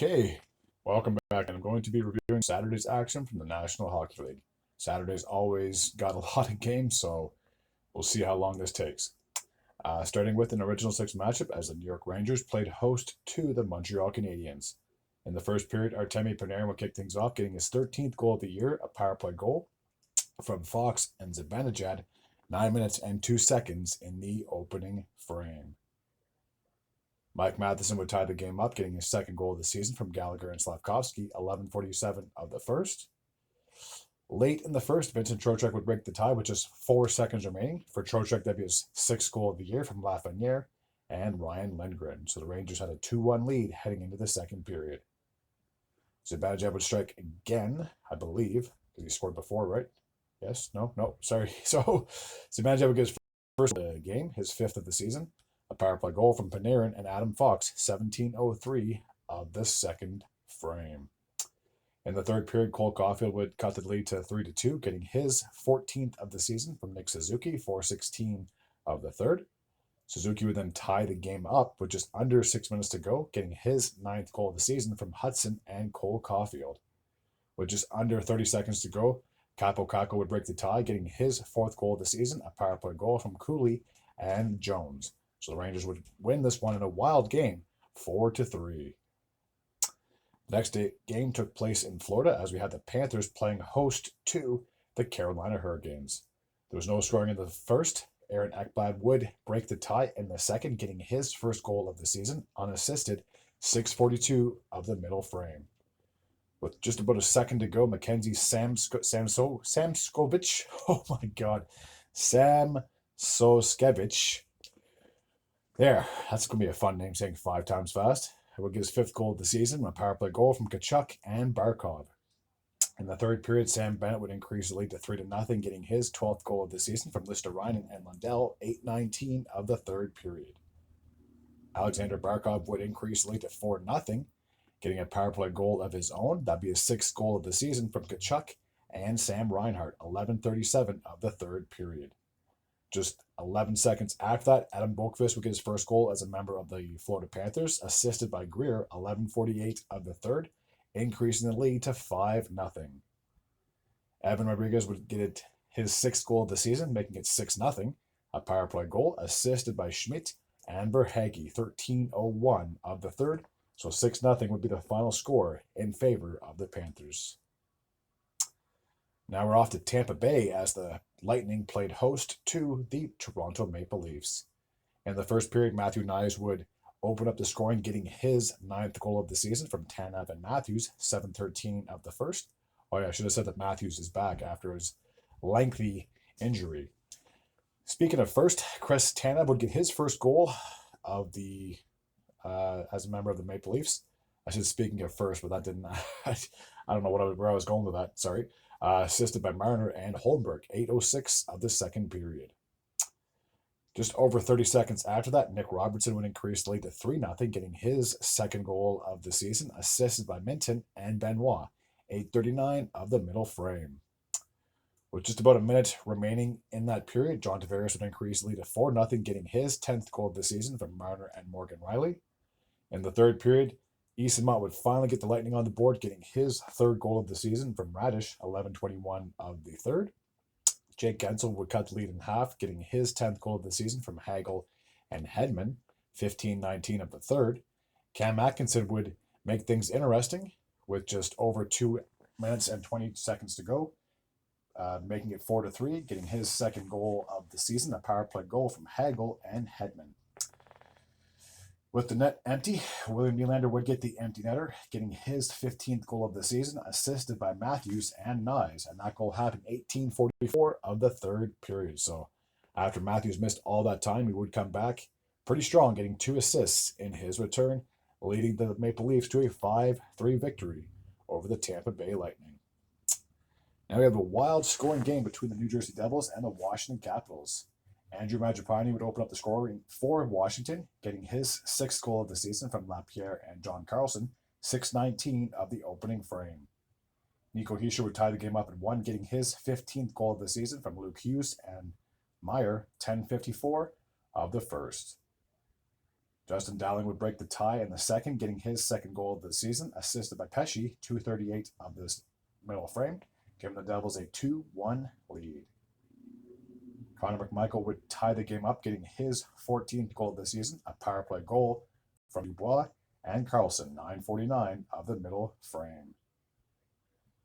Okay, welcome back. I'm going to be reviewing Saturday's action from the National Hockey League. Saturday's always got a lot of games, so we'll see how long this takes. Starting with an original six matchup as the New York Rangers played host to the Montreal Canadiens. In the first period, Artemi Panarin would kick things off, getting his 13th goal of the year, a power play goal from Fox and Zibanejad, 9 minutes and 2 seconds in the opening frame. Mike Matheson would tie the game up, getting his second goal of the season from Gallagher and Slavkovsky, 11:47 of the first. Late in the first, Vincent Trocheck would break the tie with just 4 seconds remaining. For Trocheck, that'd be his sixth goal of the year from Lafreniere and Ryan Lindgren. So the Rangers had a 2-1 lead heading into the second period. Zibanejad would strike again, I believe, because he scored before, right? Yes? No, sorry. So Zibanejad would get his first game, his fifth of the season. A power play goal from Panarin and Adam Fox, 17:03 of the second frame. In the third period, Cole Caulfield would cut the lead to 3-2, getting his 14th of the season from Nick Suzuki, 4:16 of the third. Suzuki would then tie the game up with just under 6 minutes to go, getting his ninth goal of the season from Hudson and Cole Caulfield. With just under 30 seconds to go, Capo Caco would break the tie, getting his fourth goal of the season, a power play goal from Cooley and Jones. So the Rangers would win this one in a wild game, 4-3. The next game took place in Florida as we had the Panthers playing host to the Carolina Hurricanes. There was no scoring in the first. Aaron Ekblad would break the tie in the second, getting his first goal of the season, unassisted, 6:42 of the middle frame. With just about a second to go, Mackenzie Samskovich, oh my God, Sam Soskevich. There, that's going to be a fun name saying 5 times fast. It would get his fifth goal of the season, a power play goal from Kachuk and Barkov. In the third period, Sam Bennett would increase the lead to 3-0, getting his 12th goal of the season from Lister-Reinen and Lundell, 8:19 of the third period. Alexander Barkov would increase the lead to 4-0, getting a power play goal of his own. That'd be his sixth goal of the season from Kachuk and Sam Reinhart, 11:37 of the third period. Just 11 seconds after that, Adam Boqvist would get his first goal as a member of the Florida Panthers, assisted by Greer, 11:48 of the third, increasing the lead to 5-0. Evan Rodriguez would get his sixth goal of the season, making it 6-0, a power play goal, assisted by Schmidt and Verhaeghe, 13:01 of the third, so 6-0 would be the final score in favor of the Panthers. Now we're off to Tampa Bay as the Lightning played host to the Toronto Maple Leafs. In the first period, Matthew Knies would open up the scoring, getting his ninth goal of the season from Tanev and Matthews, 7:13 of the first. Oh yeah, I should have said that Matthews is back after his lengthy injury. Speaking of first, Chris Tanev would get his first goal of the as a member of the Maple Leafs. I said speaking of first, but that didn't. I don't know where I was going with that. Sorry. Assisted by Marner and Holmberg, 8:06 of the second period. Just over 30 seconds after that, Nick Robertson would increase the lead to 3-0, getting his second goal of the season, assisted by Minton and Benoit, 8:39 of the middle frame. With just about a minute remaining in that period, John Tavares would increase the lead to 4-0, getting his 10th goal of the season from Marner and Morgan Riley. In the third period, Easton Mott would finally get the Lightning on the board, getting his third goal of the season from Radish, 11:21 of the third. Jake Gensel would cut the lead in half, getting his 10th goal of the season from Hagel and Hedman, 15:19 of the third. Cam Atkinson would make things interesting with just over 2 minutes and 20 seconds to go, making it 4-3, getting his second goal of the season, a power play goal from Hagel and Hedman. With the net empty, William Nylander would get the empty netter, getting his 15th goal of the season, assisted by Matthews and Knies. And that goal happened 18:44 of the third period. So after Matthews missed all that time, he would come back pretty strong, getting 2 assists in his return, leading the Maple Leafs to a 5-3 victory over the Tampa Bay Lightning. Now we have a wild scoring game between the New Jersey Devils and the Washington Capitals. Andrew Mangiapane would open up the scoring for Washington, getting his sixth goal of the season from Lapierre and John Carlson, 6:19 of the opening frame. Nico Hischier would tie the game up at 1, getting his 15th goal of the season from Luke Hughes and Meyer, 10:54 of the first. Justin Dowling would break the tie in the second, getting his second goal of the season, assisted by Pesci, 2:38 of this middle frame, giving the Devils a 2-1 lead. Connor McMichael would tie the game up, getting his 14th goal of the season, a power play goal from Dubois and Carlson, 9:49 of the middle frame.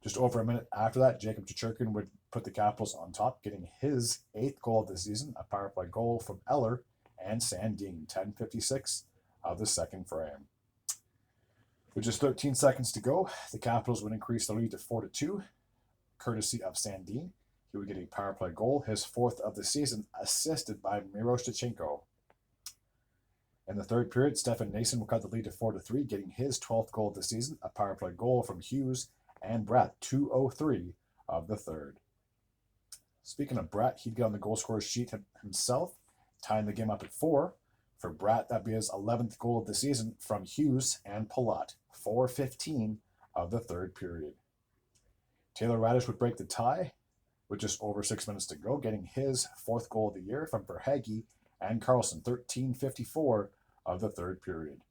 Just over a minute after that, Jacob Chechurkin would put the Capitals on top, getting his 8th goal of the season, a power play goal from Eller and Sandin, 10:56 of the second frame. With just 13 seconds to go, the Capitals would increase the lead to 4-2, courtesy of Sandin. He would get a power play goal, his 4th of the season, assisted by Miro Stachenko. In the third period, Stefan Nason would cut the lead to 4-3, getting his 12th goal of the season, a power play goal from Hughes and Bratt, 2:03 of the third. Speaking of Bratt, he'd get on the goal scorer's sheet himself, tying the game up at 4. For Bratt, that'd be his 11th goal of the season from Hughes and Palat, 4:15 of the third period. Taylor Radish would break the tie with just over 6 minutes to go, getting his 4th goal of the year from Verhaeghe and Carlson, 13:54 of the third period.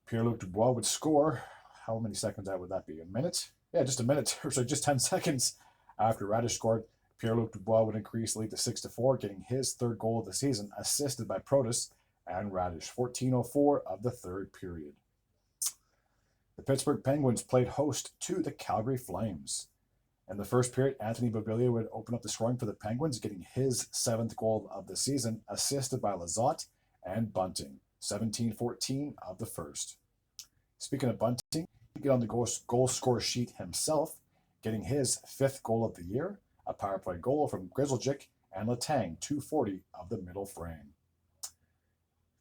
Pierre-Luc Dubois would score. How many seconds out would that be? A minute? Yeah, just a minute, or so just 10 seconds after Radish scored. Pierre-Luc Dubois would increase the lead to 6-4, getting his 3rd goal of the season, assisted by Protas and Radish, 14:04 of the third period. The Pittsburgh Penguins played host to the Calgary Flames. In the first period, Anthony Beauvillier would open up the scoring for the Penguins, getting his 7th goal of the season, assisted by Lizotte and Bunting, 17:14 of the first. Speaking of Bunting, he'd get on the goal score sheet himself, getting his 5th goal of the year, a power play goal from Grizzlejic and Letang, 2:40 of the middle frame.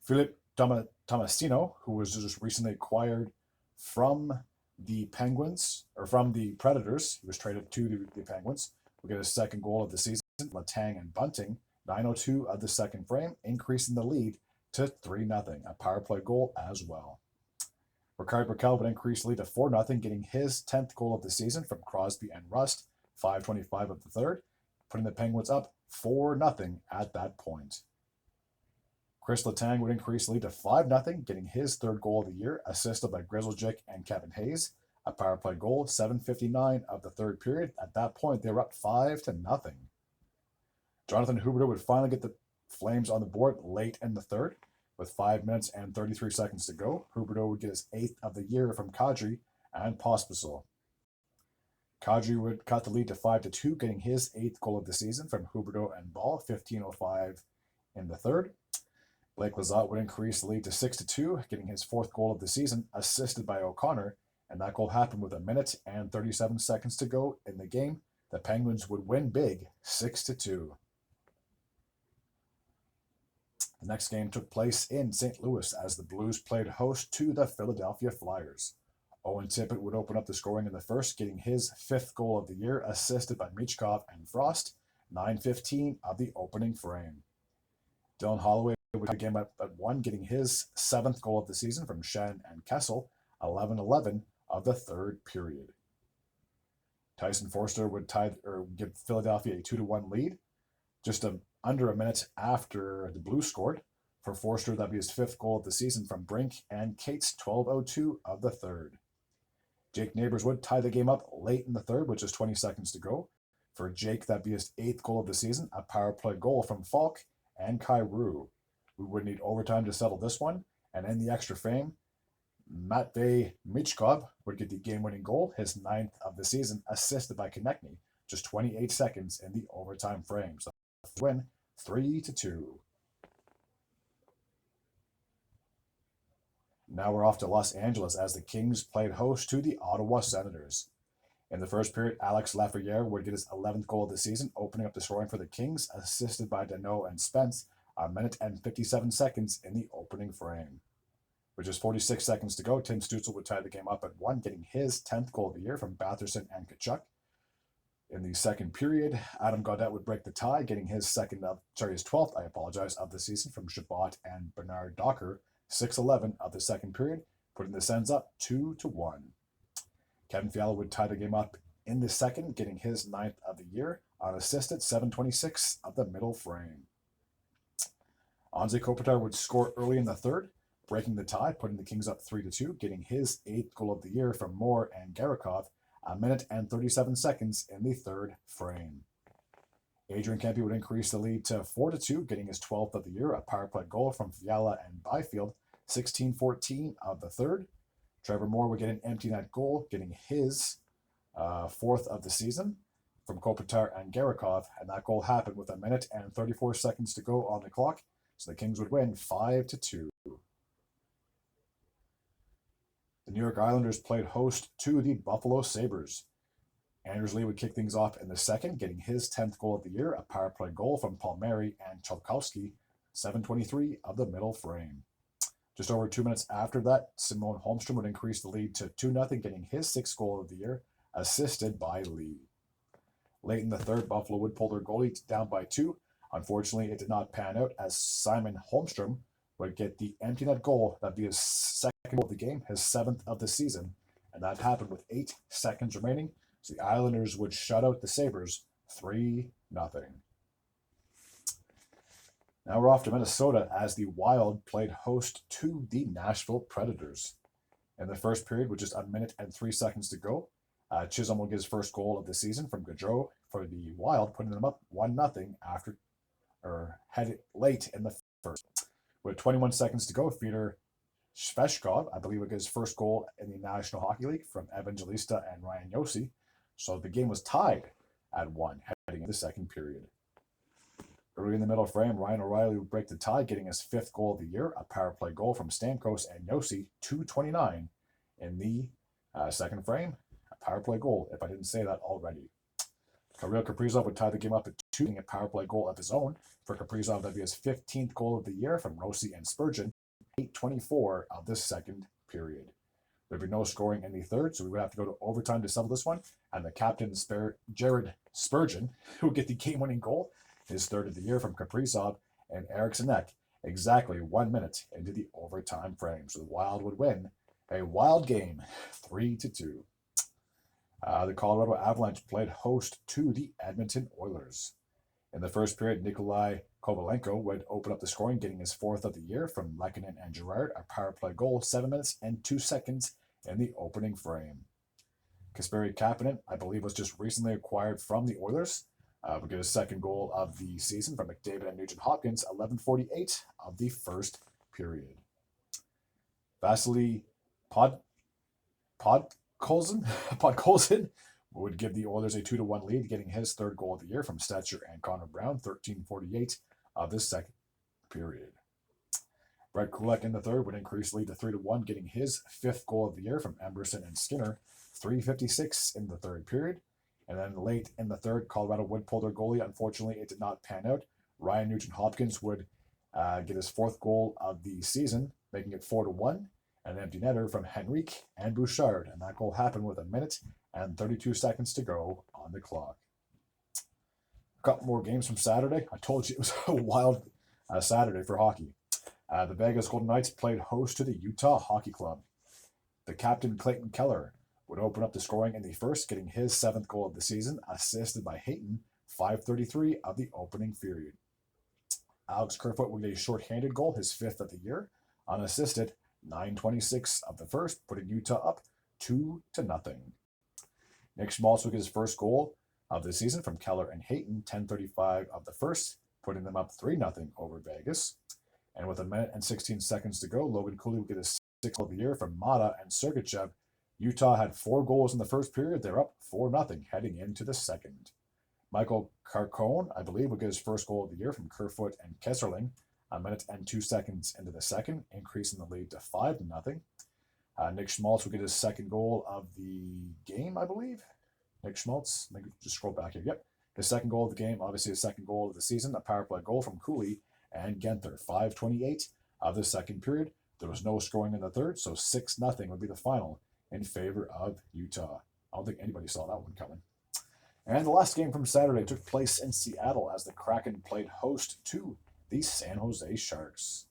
Philippe Tomasino, who was just recently acquired from the Penguins, or from the Predators, he was traded to the Penguins, will get his 2nd goal of the season, Letang and Bunting, 9:02 of the second frame, increasing the lead to 3-0, a power play goal as well. Ricard Raquel would increase the lead to 4-0, getting his 10th goal of the season from Crosby and Rust, 5:25 of the third, putting the Penguins up 4-0 at that point. Chris Letang would increase the lead to 5-0, getting his 3rd goal of the year, assisted by Grizzlejic and Kevin Hayes, a power play goal, 7:59 of the third period. At that point, they were up 5-0. Jonathan Huberdeau would finally get the Flames on the board late in the third. With 5 minutes and 33 seconds to go, Huberdeau would get his 8th of the year from Kadri and Pospisil. Kadri would cut the lead to 5-2, getting his 8th goal of the season from Huberdeau and Ball, 15:05 in the third. Blake Lizotte would increase the lead to 6-2, getting his 4th goal of the season, assisted by O'Connor, and that goal happened with 1 minute and 37 seconds to go in the game. The Penguins would win big, 6-2. The next game took place in St. Louis as the Blues played host to the Philadelphia Flyers. Owen Tippett would open up the scoring in the first, getting his 5th goal of the year, assisted by Michkov and Frost, 9:15 of the opening frame. Dylan Holloway would tie the game up at 1, getting his 7th goal of the season from Shen and Kessel, 11:11 of the third period. Tyson Forster would give Philadelphia a 2-1 lead, just under a minute after the Blues scored. For Forster, that'd be his 5th goal of the season from Brink and Cates, 12:02 of the third. Jake Neighbors would tie the game up late in the third with just 20 seconds to go. For Jake, that'd be his 8th goal of the season, a power play goal from Falk and Kyrou. We would need overtime to settle this one, and in the extra frame, Matvei Michkov would get the game-winning goal, his 9th of the season, assisted by Konechny, just 28 seconds in the overtime frame. So win 3-2. Now we're off to Los Angeles as the Kings played host to the Ottawa Senators. In the first period, Alex Lafreniere would get his 11th goal of the season, opening up the scoring for the Kings, assisted by Danault and Spence, 1 minute and 57 seconds in the opening frame. With just 46 seconds to go, Tim Stützle would tie the game up at 1, getting his 10th goal of the year from Batherson and Tkachuk. In the second period, Adam Gaudette would break the tie, getting his 12th, of the season from Chabot and Bernard Docker, 6:11 of the second period, putting the Sens up 2-1. Kevin Fiala would tie the game up in the second, getting his 9th of the year, unassisted, 7:26 of the middle frame. Anze Kopitar would score early in the third, breaking the tie, putting the Kings up 3-2, getting his 8th goal of the year from Moore and Garakov a minute and 37 seconds in the third frame. Adrian Kempe would increase the lead to 4-2, getting his 12th of the year, a power play goal from Fiala and Byfield, 16-14 of the third. Trevor Moore would get an empty net goal, getting his 4th of the season from Kopitar and Garakov, and that goal happened with a minute and 34 seconds to go on the clock, so the Kings would win 5-2. The New York Islanders played host to the Buffalo Sabres. Anders Lee would kick things off in the second, getting his 10th goal of the year, a power play goal from Palmieri and Cholkowski, 7:23 of the middle frame. Just over 2 minutes after that, Simon Holmstrom would increase the lead to 2-0, getting his 6th goal of the year, assisted by Lee. Late in the third, Buffalo would pull their goalie down by 2. Unfortunately, it did not pan out as Simon Holmstrom would get the empty net goal. That'd be his 2nd goal of the game, his 7th of the season, and that happened with 8 seconds remaining. So the Islanders would shut out the Sabres 3-0. Now we're off to Minnesota as the Wild played host to the Nashville Predators. In the first period, with just a minute and 3 seconds to go, Chisholm will get his first goal of the season from Gaudreau for the Wild, putting them up 1-0 after headed late in the first. With 21 seconds to go, Fyodor Sveshkov, I believe, will get his first goal in the National Hockey League from Evangelista and Ryan Josi. So the game was tied at 1 heading into the second period. Early in the middle frame, Ryan O'Reilly would break the tie, getting his 5th goal of the year, a power play goal from Stamkos and Josi, 2:29 in the second frame. A power play goal, if I didn't say that already. Kirill Kaprizov would tie the game up at 2, getting a power play goal of his own. For Kaprizov, that'd be his 15th goal of the year from Rossi and Spurgeon, 8:24 of the second period. There'd be no scoring in the third, so we would have to go to overtime to settle this one. And the captain, Jared Spurgeon, who would get the game-winning goal, his 3rd of the year from Kaprizov and Eriksson Ek, exactly 1 minute into the overtime frame. So the Wild would win a wild game, 3-2. The Colorado Avalanche played host to the Edmonton Oilers. In the first period, Nikolai Kovalenko would open up the scoring, getting his 4th of the year from Lehkonen and Girard, a power play goal, 7 minutes and 2 seconds in the opening frame. Kasperi Kapanen, I believe, was just recently acquired from the Oilers. We get his 2nd goal of the season from McDavid and Nugent Hopkins, 11:48 of the first period. Vasily Podkolzin would give the Oilers a 2-1 lead, getting his 3rd goal of the year from Stetcher and Connor Brown, 13:48 of the second period. Brett Kulak in the third would increase the lead to 3-1, getting his 5th goal of the year from Emberson and Skinner, 3:56 in the third period. And then late in the third, Colorado would pull their goalie. Unfortunately, it did not pan out. Ryan Nugent-Hopkins would get his 4th goal of the season, making it 4-1. An empty netter from Henrique and Bouchard, and that goal happened with a minute and 32 seconds to go on the clock. A couple more games from Saturday. I told you it was a wild Saturday for hockey. The Vegas Golden Knights played host to the Utah Hockey Club. The captain, Clayton Keller, would open up the scoring in the first, getting his 7th goal of the season, assisted by Hayton, 5:33 of the opening period. Alex Kerfoot would get a shorthanded goal, his 5th of the year, unassisted, 9:26 of the first, putting Utah up 2-0. Nick Schmaltz would get his 1st goal of the season from Keller and Hayton, 10:35 of the first, putting them up 3-0 over Vegas. And with a minute and 16 seconds to go, Logan Cooley would get his 6th goal of the year from Mata and Sergachev. Utah had 4 goals in the first period. They're up 4-0 heading into the second. Michael Carcone, I believe, would get his 1st goal of the year from Kerfoot and Kesserling, a minute and 2 seconds into the second, increasing the lead to 5-0. Nick Schmaltz would get his 2nd goal of the game, I believe. Nick Schmaltz, let me just scroll back here. Yep, his 2nd goal of the game, obviously his 2nd goal of the season, a power play goal from Cooley and Genther, 5:28 of the second period. There was no scoring in the third, so 6-0 would be the final in favor of Utah. I don't think anybody saw that one coming. And the last game from Saturday took place in Seattle as the Kraken played host to the San Jose Sharks.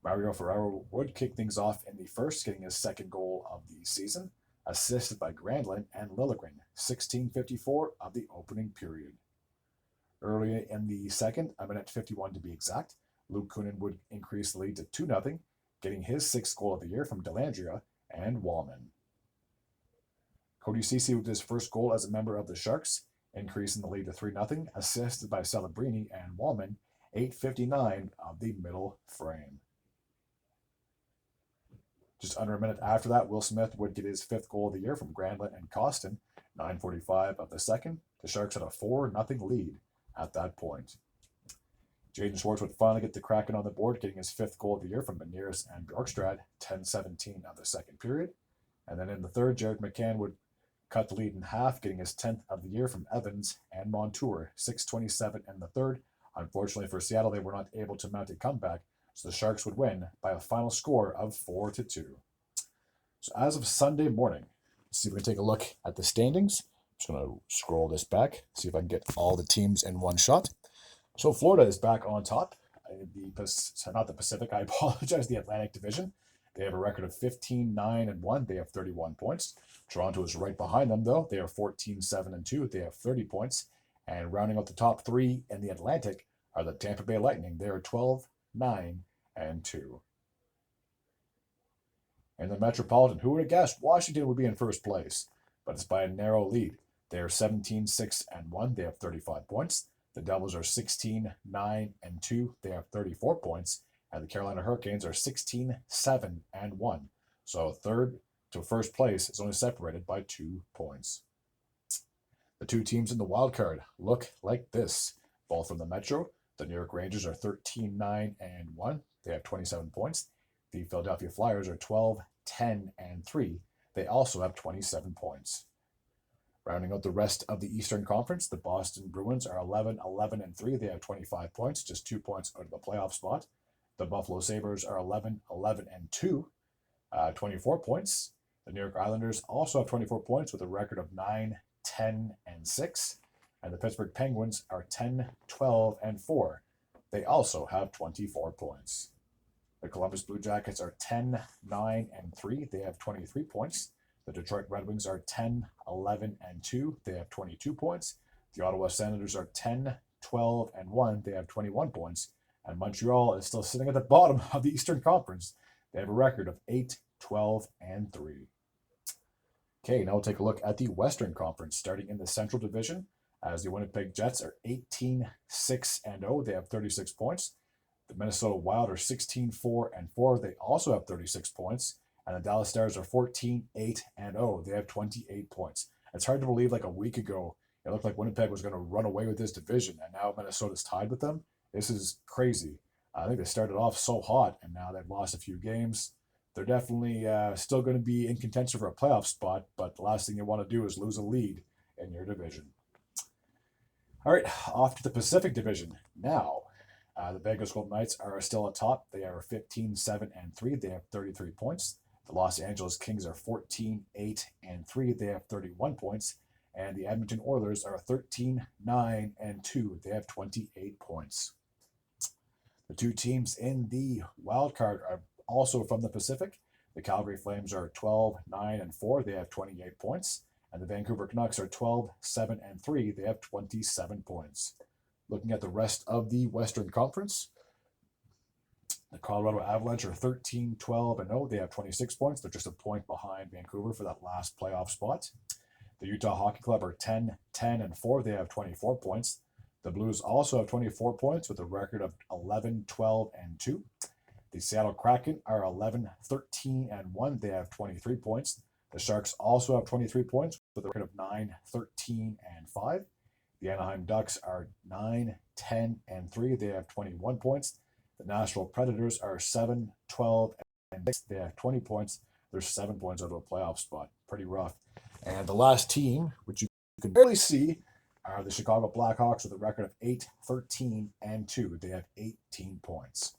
Mario Ferraro would kick things off in the first, getting his 2nd goal of the season, assisted by Granlund and Liljegren, 16:54 of the opening period. Early in the second, a minute 51 to be exact, Luke Kunin would increase the lead to 2-0, getting his 6th goal of the year from Delandria and Wallman. Cody Ceci with his first goal as a member of the Sharks, increasing the lead to 3-0, assisted by Celebrini and Wallman, 8:59 of the middle frame. Just under a minute after that, Will Smith would get his 5th goal of the year from Granlund and Costin, 9:45 of the second. The Sharks had a 4-0 lead at that point. Jaden Schwartz would finally get the Kraken on the board, getting his 5th goal of the year from Beniers and Bjorkstrad, 10:17 of the second period. And then in the third, Jared McCann would cut the lead in half, getting his 10th of the year from Evans and Montour, 6:27 in the third. Unfortunately for Seattle, they were not able to mount a comeback, so the Sharks would win by a final score of 4-2. So as of Sunday morning, let's see if we can take a look at the standings. I'm just going to scroll this back, see if I can get all the teams in one shot. So Florida is back on top. Not the Pacific, I apologize, the Atlantic Division. They have a record of 15-9-1. They have 31 points. Toronto is right behind them, though. They are 14-7-2. They have 30 points. And rounding out the top 3 in the Atlantic are the Tampa Bay Lightning. They are 12-9-2. In the Metropolitan, who would have guessed Washington would be in first place? But it's by a narrow lead. They are 17-6-1. They have 35 points. The Devils are 16-9-2. They have 34 points. And the Carolina Hurricanes are 16-7-1. So third to first place is only separated by 2 points. The 2 teams in the wild card look like this. Both from the Metro, the New York Rangers are 13-9-1. They have 27 points. The Philadelphia Flyers are 12-10-3. They also have 27 points. Rounding out the rest of the Eastern Conference, the Boston Bruins are 11-11-3. They have 25 points, just 2 points out of the playoff spot. The Buffalo Sabres are 11-11-2, 24 points. The New York Islanders also have 24 points with a record of 9-10-6. And the Pittsburgh Penguins are 10-12-4. They also have 24 points. The Columbus Blue Jackets are 10-9-3. They have 23 points. The Detroit Red Wings are 10-11-2. They have 22 points. The Ottawa Senators are 10-12-1. They have 21 points. And Montreal is still sitting at the bottom of the Eastern Conference. They have a record of 8-12-3. Okay, now we'll take a look at the Western Conference, starting in the Central Division, as the Winnipeg Jets are 18-6-0. They have 36 points. The Minnesota Wild are 16-4-4. They also have 36 points. And the Dallas Stars are 14-8-0. They have 28 points. It's hard to believe, like a week ago, it looked like Winnipeg was going to run away with this division, and now Minnesota's tied with them. This is crazy. I think they started off so hot, and now they've lost a few games. They're definitely still going to be in contention for a playoff spot, but the last thing you want to do is lose a lead in your division. All right, off to the Pacific Division. Now, the Vegas Golden Knights are still atop. They are 15-7-3. They have 33 points. The Los Angeles Kings are 14-8-3. They have 31 points. And the Edmonton Oilers are 13-9-2. They have 28 points. The 2 teams in the wild card are also from the Pacific. The Calgary Flames are 12-9-4. They have 28 points. And the Vancouver Canucks are 12-7-3. They have 27 points. Looking at the rest of the Western Conference, the Colorado Avalanche are 13-12-0. They have 26 points. They're just a point behind Vancouver for that last playoff spot. The Utah Hockey Club are 10-10-4. They have 24 points. The Blues also have 24 points with a record of 11-12-2. The Seattle Kraken are 11-13-1. They have 23 points. The Sharks also have 23 points with a record of 9-13-5. The Anaheim Ducks are 9-10-3. They have 21 points. The Nashville Predators are 7-12-6. They have 20 points. They're 7 points out of a playoff spot. Pretty rough. And the last team, which you can barely see, are the Chicago Blackhawks with a record of 8-13-2. They have 18 points.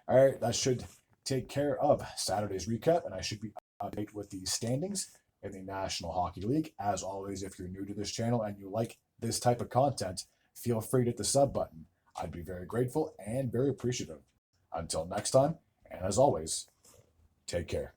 All right, that should take care of Saturday's recap, and I should be updated with the standings in the National Hockey League. As always, if you're new to this channel and you like this type of content, feel free to hit the sub button. I'd be very grateful and very appreciative. Until next time, and as always, take care.